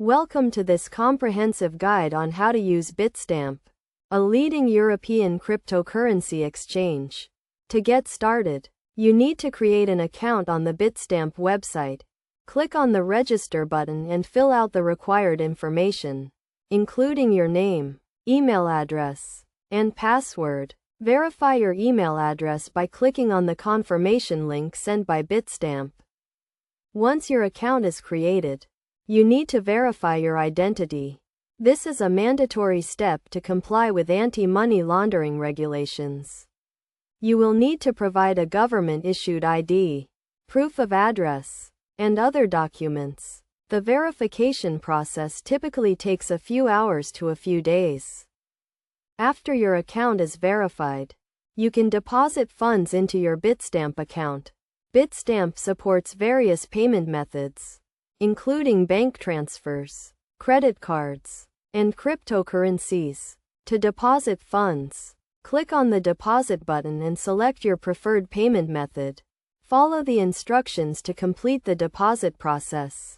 Welcome to this comprehensive guide on how to use Bitstamp, a leading European cryptocurrency exchange. To get started, you need to create an account on the Bitstamp website. Click on the Register button and fill out the required information, including your name, email address, and password. Verify your email address by clicking on the confirmation link sent by Bitstamp. Once your account is created, you need to verify your identity. This is a mandatory step to comply with anti-money laundering regulations. You will need to provide a government-issued ID, proof of address, and other documents. The verification process typically takes a few hours to a few days. After your account is verified, you can deposit funds into your Bitstamp account. Bitstamp supports various payment methods, including bank transfers, credit cards, and cryptocurrencies. To deposit funds, click on the Deposit button and select your preferred payment method. Follow the instructions to complete the deposit process.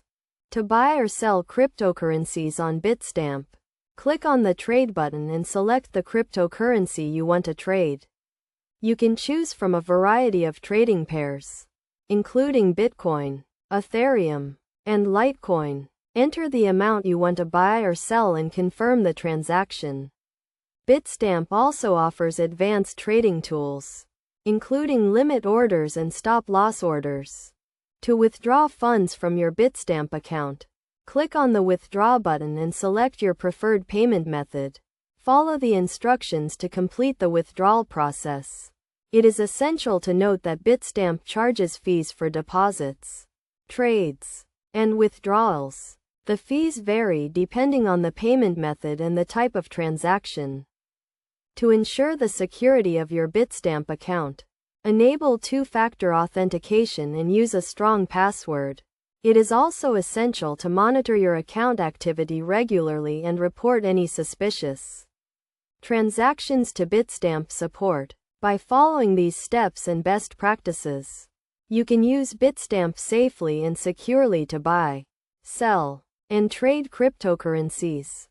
To buy or sell cryptocurrencies on Bitstamp, click on the Trade button and select the cryptocurrency you want to trade. You can choose from a variety of trading pairs, including Bitcoin, Ethereum, and Litecoin. Enter the amount you want to buy or sell and confirm the transaction. Bitstamp also offers advanced trading tools, including limit orders and stop-loss orders. To withdraw funds from your Bitstamp account, click on the Withdraw button and select your preferred payment method. Follow the instructions to complete the withdrawal process. It is essential to note that Bitstamp charges fees for deposits, trades, and withdrawals. The fees vary depending on the payment method and the type of transaction. To ensure the security of your Bitstamp account, enable two-factor authentication and use a strong password. It is also essential to monitor your account activity regularly and report any suspicious transactions to Bitstamp support. By following these steps and best practices, you can use Bitstamp safely and securely to buy, sell, and trade cryptocurrencies.